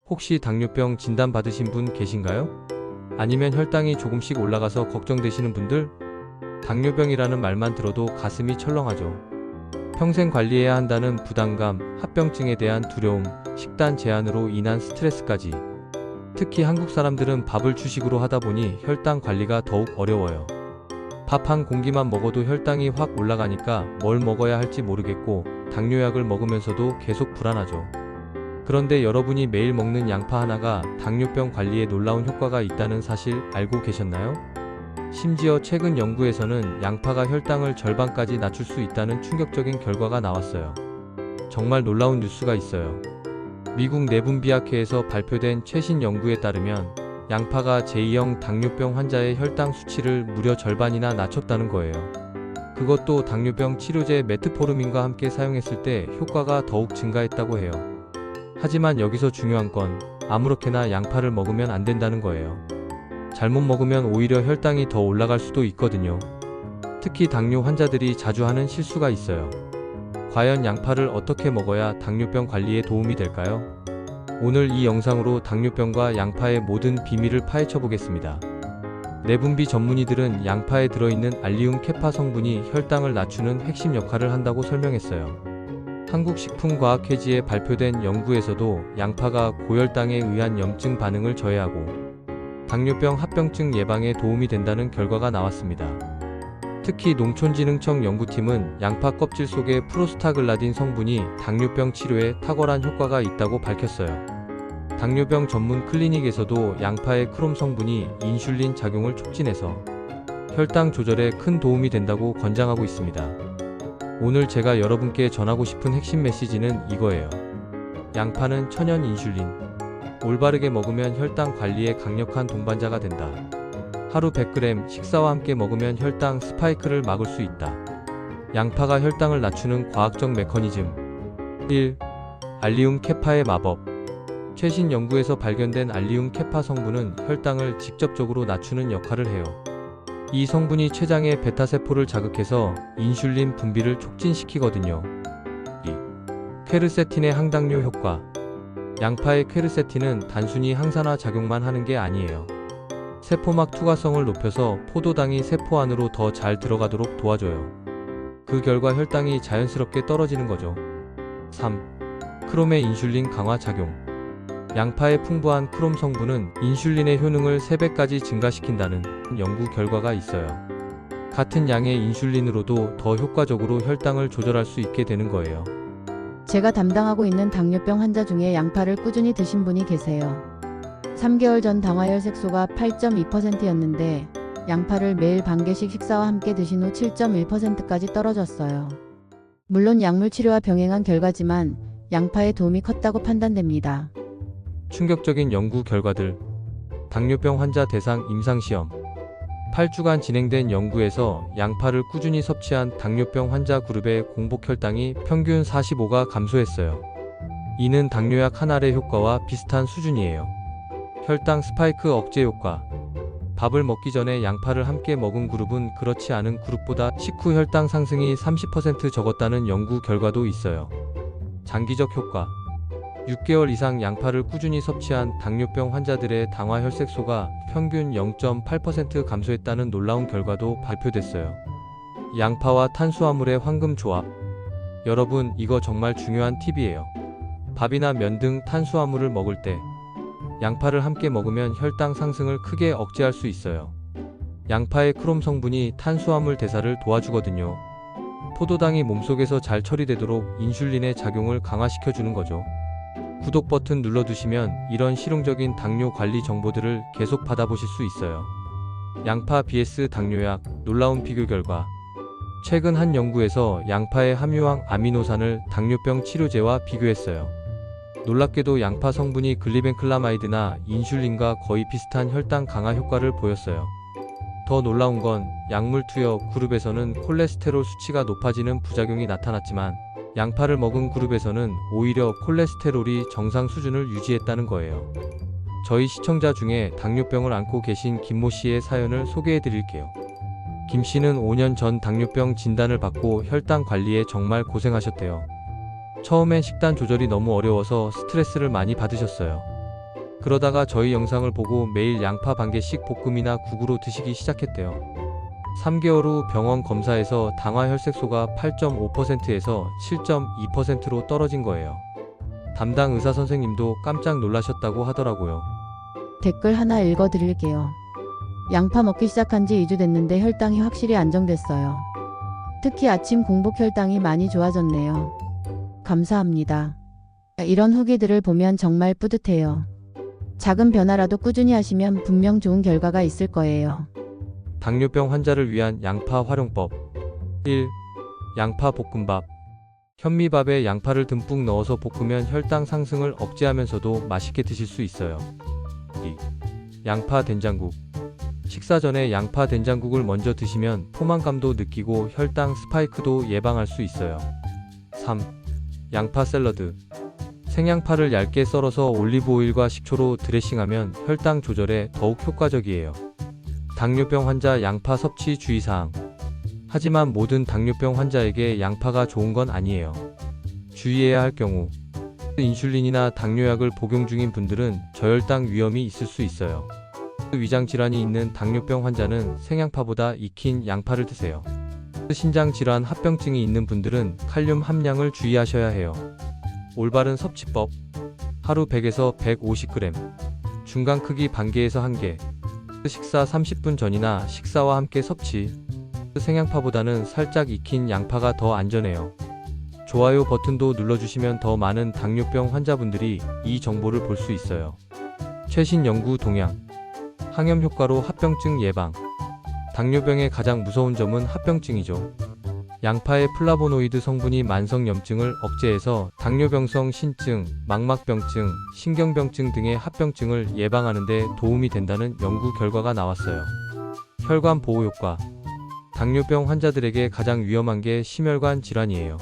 혹시 당뇨병 진단 받으신 분 계신가요? 아니면 혈당이 조금씩 올라가서 걱정되시는 분들? 당뇨병이라는 말만 들어도 가슴이 철렁하죠. 평생 관리해야 한다는 부담감, 합병증에 대한 두려움, 식단 제한으로 인한 스트레스까지. 특히 한국 사람들은 밥을 주식으로 하다 보니 혈당 관리가 더욱 어려워요. 밥 한 공기만 먹어도 혈당이 확 올라가니까 뭘 먹어야 할지 모르겠고 당뇨약을 먹으면서도 계속 불안하죠. 그런데 여러분이 매일 먹는 양파 하나가 당뇨병 관리에 놀라운 효과가 있다는 사실 알고 계셨나요? 심지어 최근 연구에서는 양파가 혈당을 절반까지 낮출 수 있다는 충격적인 결과가 나왔어요. 정말 놀라운 뉴스가 있어요. 미국 내분비학회에서 발표된 최신 연구에 따르면 양파가 제2형 당뇨병 환자의 혈당 수치를 무려 절반이나 낮췄다는 거예요. 그것도 당뇨병 치료제 메트포르민과 함께 사용했을 때 효과가 더욱 증가했다고 해요. 하지만 여기서 중요한 건 아무렇게나 양파를 먹으면 안 된다는 거예요. 잘못 먹으면 오히려 혈당이 더 올라갈 수도 있거든요. 특히 당뇨 환자들이 자주 하는 실수가 있어요. 과연 양파를 어떻게 먹어야 당뇨병 관리에 도움이 될까요? 오늘 이 영상으로 당뇨병과 양파의 모든 비밀을 파헤쳐 보겠습니다. 내분비 전문의들은 양파에 들어있는 알리움 케파 성분이 혈당을 낮추는 핵심 역할을 한다고 설명했어요. 한국식품과학회지에 발표된 연구에서도 양파가 고혈당에 의한 염증 반응을 저해하고 당뇨병 합병증 예방에 도움이 된다는 결과가 나왔습니다. 특히 농촌진흥청 연구팀은 양파 껍질 속의 프로스타글라딘 성분이 당뇨병 치료에 탁월한 효과가 있다고 밝혔어요. 당뇨병 전문 클리닉에서도 양파의 크롬 성분이 인슐린 작용을 촉진해서 혈당 조절에 큰 도움이 된다고 권장하고 있습니다. 오늘 제가 여러분께 전하고 싶은 핵심 메시지는 이거예요. 양파는 천연 인슐린. 올바르게 먹으면 혈당 관리에 강력한 동반자가 된다. 하루 100g 식사와 함께 먹으면 혈당 스파이크를 막을 수 있다. 양파가 혈당을 낮추는 과학적 메커니즘. 1. 알리움 케파의 마법. 최신 연구에서 발견된 알리움 케파 성분은 혈당을 직접적으로 낮추는 역할을 해요. 이 성분이 췌장의 베타세포를 자극해서 인슐린 분비를 촉진시키거든요. 2. 퀘르세틴의 항당뇨 효과. 양파의 퀘르세틴은 단순히 항산화 작용만 하는 게 아니에요. 세포막 투과성을 높여서 포도당이 세포 안으로 더 잘 들어가도록 도와줘요. 그 결과 혈당이 자연스럽게 떨어지는 거죠. 3. 크롬의 인슐린 강화 작용. 양파의 풍부한 크롬 성분은 인슐린의 효능을 3배까지 증가시킨다는 연구 결과가 있어요. 같은 양의 인슐린으로도 더 효과적으로 혈당을 조절할 수 있게 되는 거예요. 제가 담당하고 있는 당뇨병 환자 중에 양파를 꾸준히 드신 분이 계세요. 3개월 전 당화혈 색소가 8.2%였는데 양파를 매일 반 개씩 식사와 함께 드신 후 7.1%까지 떨어졌어요. 물론 약물 치료와 병행한 결과지만 양파의 도움이 컸다고 판단됩니다. 충격적인 연구 결과들. 당뇨병 환자 대상 임상시험. 8주간 진행된 연구에서 양파를 꾸준히 섭취한 당뇨병 환자 그룹의 공복 혈당이 평균 45가 감소했어요. 이는 당뇨약 한 알의 효과와 비슷한 수준이에요. 혈당 스파이크 억제 효과. 밥을 먹기 전에 양파를 함께 먹은 그룹은 그렇지 않은 그룹보다 식후 혈당 상승이 30% 적었다는 연구 결과도 있어요. 장기적 효과. 6개월 이상 양파를 꾸준히 섭취한 당뇨병 환자들의 당화 혈색소가 평균 0.8% 감소했다는 놀라운 결과도 발표됐어요. 양파와 탄수화물의 황금 조합. 여러분, 이거 정말 중요한 팁이에요. 밥이나 면 등 탄수화물을 먹을 때 양파를 함께 먹으면 혈당 상승을 크게 억제할 수 있어요. 양파의 크롬 성분이 탄수화물 대사를 도와주거든요. 포도당이 몸속에서 잘 처리되도록 인슐린의 작용을 강화시켜주는 거죠. 구독 버튼 눌러두시면 이런 실용적인 당뇨 관리 정보들을 계속 받아보실 수 있어요. 양파 vs 당뇨약, 놀라운 비교 결과. 최근 한 연구에서 양파의 함유한 아미노산을 당뇨병 치료제와 비교했어요. 놀랍게도 양파 성분이 글리벤클라마이드나 인슐린과 거의 비슷한 혈당 강화 효과를 보였어요. 더 놀라운 건 약물 투여 그룹에서는 콜레스테롤 수치가 높아지는 부작용이 나타났지만 양파를 먹은 그룹에서는 오히려 콜레스테롤이 정상 수준을 유지했다는 거예요. 저희 시청자 중에 당뇨병을 앓고 계신 김모 씨의 사연을 소개해 드릴게요. 김 씨는 5년 전 당뇨병 진단을 받고 혈당 관리에 정말 고생하셨대요. 처음엔 식단 조절이 너무 어려워서 스트레스를 많이 받으셨어요. 그러다가 저희 영상을 보고 매일 양파 반 개씩 볶음이나 국으로 드시기 시작했대요. 3개월 후 병원 검사에서 당화혈색소가 8.5%에서 7.2%로 떨어진 거예요. 담당 의사 선생님도 깜짝 놀라셨다고 하더라고요. 댓글 하나 읽어드릴게요. 양파 먹기 시작한 지 2주 됐는데 혈당이 확실히 안정됐어요. 특히 아침 공복 혈당이 많이 좋아졌네요. 감사합니다. 이런 후기들을 보면 정말 뿌듯해요. 작은 변화라도 꾸준히 하시면 분명 좋은 결과가 있을 거예요. 당뇨병 환자를 위한 양파 활용법 1. 양파 볶음밥. 현미밥에 양파를 듬뿍 넣어서 볶으면 혈당 상승을 억제하면서도 맛있게 드실 수 있어요. 2. 양파 된장국. 식사 전에 양파 된장국을 먼저 드시면 포만감도 느끼고 혈당 스파이크도 예방할 수 있어요. 3. 양파 샐러드. 생양파를 얇게 썰어서 올리브오일과 식초로 드레싱하면 혈당 조절에 더욱 효과적이에요. 당뇨병 환자 양파 섭취 주의사항. 하지만 모든 당뇨병 환자에게 양파가 좋은 건 아니에요. 주의해야 할 경우 인슐린이나 당뇨약을 복용 중인 분들은 저혈당 위험이 있을 수 있어요. 위장 질환이 있는 당뇨병 환자는 생양파보다 익힌 양파를 드세요. 신장 질환 합병증이 있는 분들은 칼륨 함량을 주의하셔야 해요. 올바른 섭취법. 하루 100에서 150g. 중간 크기 반 개에서 1개. 식사 30분 전이나 식사와 함께 섭취. 생양파보다는 살짝 익힌 양파가 더 안전해요. 좋아요 버튼도 눌러주시면 더 많은 당뇨병 환자분들이 이 정보를 볼 수 있어요. 최신 연구 동향. 항염 효과로 합병증 예방. 당뇨병의 가장 무서운 점은 합병증이죠. 양파의 플라보노이드 성분이 만성염증을 억제해서 당뇨병성 신증, 망막병증, 신경병증 등의 합병증을 예방하는 데 도움이 된다는 연구 결과가 나왔어요. 혈관 보호 효과. 당뇨병 환자들에게 가장 위험한 게 심혈관 질환이에요.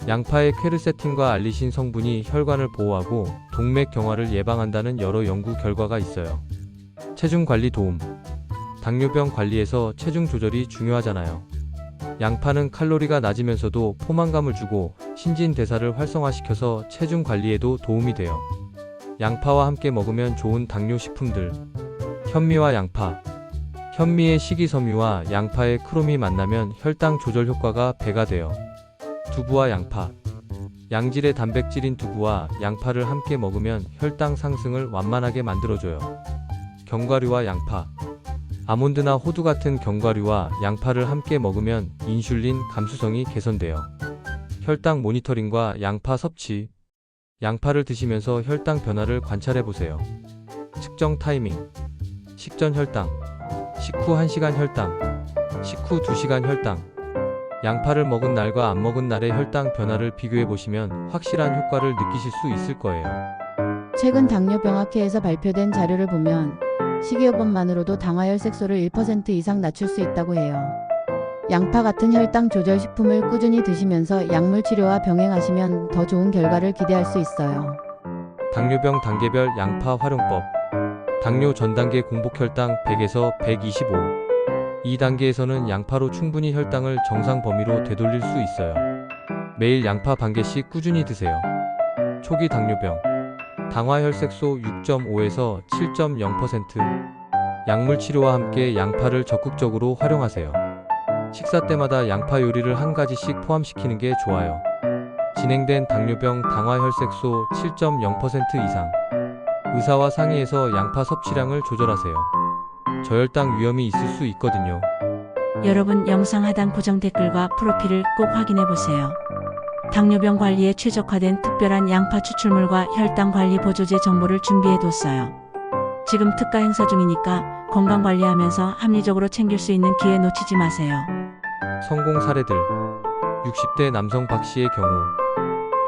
양파의 퀘르세틴과 알리신 성분이 혈관을 보호하고 동맥 경화를 예방한다는 여러 연구 결과가 있어요. 체중 관리 도움. 당뇨병 관리에서 체중 조절이 중요하잖아요. 양파는 칼로리가 낮으면서도 포만감을 주고 신진대사를 활성화시켜서 체중 관리에도 도움이 돼요. 양파와 함께 먹으면 좋은 당뇨 식품들. 현미와 양파. 현미의 식이섬유와 양파의 크롬이 만나면 혈당 조절 효과가 배가 돼요. 두부와 양파. 양질의 단백질인 두부와 양파를 함께 먹으면 혈당 상승을 완만하게 만들어줘요. 견과류와 양파. 아몬드나 호두 같은 견과류와 양파를 함께 먹으면 인슐린 감수성이 개선돼요. 혈당 모니터링과 양파 섭취. 양파를 드시면서 혈당 변화를 관찰해보세요. 측정 타이밍. 식전 혈당. 식후 1시간 혈당. 식후 2시간 혈당. 양파를 먹은 날과 안 먹은 날의 혈당 변화를 비교해보시면 확실한 효과를 느끼실 수 있을 거예요. 최근 당뇨병학회에서 발표된 자료를 보면 식이요법만으로도 당화혈색소를 1% 이상 낮출 수 있다고 해요. 양파 같은 혈당 조절 식품을 꾸준히 드시면서 약물 치료와 병행하시면 더 좋은 결과를 기대할 수 있어요. 당뇨병 단계별 양파 활용법. 당뇨 전단계 공복 혈당 100에서 125. 이 단계에서는 양파로 충분히 혈당을 정상 범위로 되돌릴 수 있어요. 매일 양파 반 개씩 꾸준히 드세요. 초기 당뇨병. 당화혈색소 6.5에서 7.0%. 약물 치료와 함께 양파를 적극적으로 활용하세요. 식사 때마다 양파 요리를 한 가지씩 포함시키는 게 좋아요. 진행된 당뇨병 당화혈색소 7.0% 이상. 의사와 상의해서 양파 섭취량을 조절하세요. 저혈당 위험이 있을 수 있거든요. 여러분 영상 하단 고정 댓글과 프로필을 꼭 확인해보세요. 당뇨병 관리에 최적화된 특별한 양파 추출물과 혈당 관리 보조제 정보를 준비해뒀어요. 지금 특가 행사 중이니까 건강관리하면서 합리적으로 챙길 수 있는 기회 놓치지 마세요. 성공 사례들. 60대 남성 박씨의 경우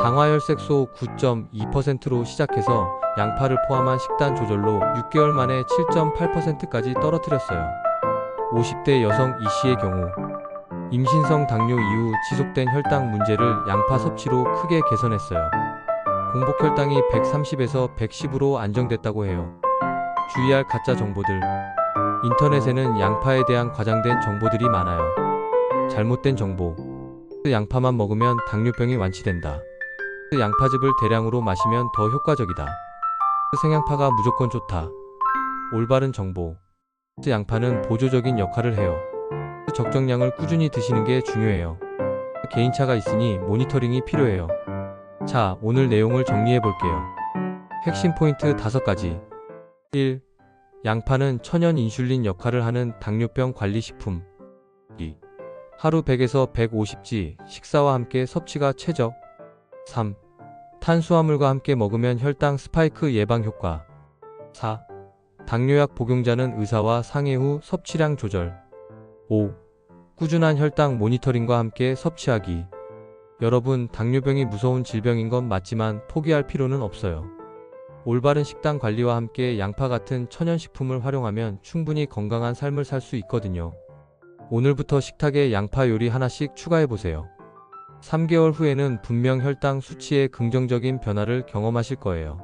당화혈색소 9.2%로 시작해서 양파를 포함한 식단 조절로 6개월 만에 7.8%까지 떨어뜨렸어요. 50대 여성 이씨의 경우 임신성 당뇨 이후 지속된 혈당 문제를 양파 섭취로 크게 개선했어요. 공복 혈당이 130에서 110으로 안정됐다고 해요. 주의할 가짜 정보들. 인터넷에는 양파에 대한 과장된 정보들이 많아요. 잘못된 정보. 양파만 먹으면 당뇨병이 완치된다. 양파즙을 대량으로 마시면 더 효과적이다. 생양파가 무조건 좋다. 올바른 정보. 양파는 보조적인 역할을 해요. 적정량을 꾸준히 드시는 게 중요해요. 개인차가 있으니 모니터링이 필요해요. 자, 오늘 내용을 정리해 볼게요. 핵심 포인트 5가지. 1. 양파는 천연 인슐린 역할을 하는 당뇨병 관리 식품. 2. 하루 100에서 150지 식사와 함께 섭취가 최적. 3. 탄수화물과 함께 먹으면 혈당 스파이크 예방 효과. 4. 당뇨약 복용자는 의사와 상의 후 섭취량 조절. 5. 꾸준한 혈당 모니터링과 함께 섭취하기. 여러분, 당뇨병이 무서운 질병인 건 맞지만 포기할 필요는 없어요. 올바른 식단 관리와 함께 양파 같은 천연식품을 활용하면 충분히 건강한 삶을 살 수 있거든요. 오늘부터 식탁에 양파 요리 하나씩 추가해보세요. 3개월 후에는 분명 혈당 수치에 긍정적인 변화를 경험하실 거예요.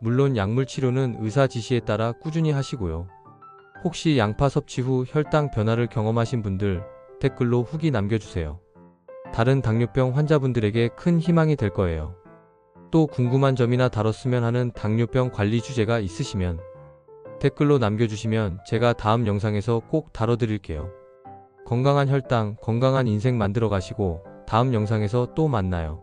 물론 약물 치료는 의사 지시에 따라 꾸준히 하시고요. 혹시 양파 섭취 후 혈당 변화를 경험하신 분들 댓글로 후기 남겨주세요. 다른 당뇨병 환자분들에게 큰 희망이 될 거예요. 또 궁금한 점이나 다뤘으면 하는 당뇨병 관리 주제가 있으시면 댓글로 남겨주시면 제가 다음 영상에서 꼭 다뤄드릴게요. 건강한 혈당, 건강한 인생 만들어 가시고 다음 영상에서 또 만나요.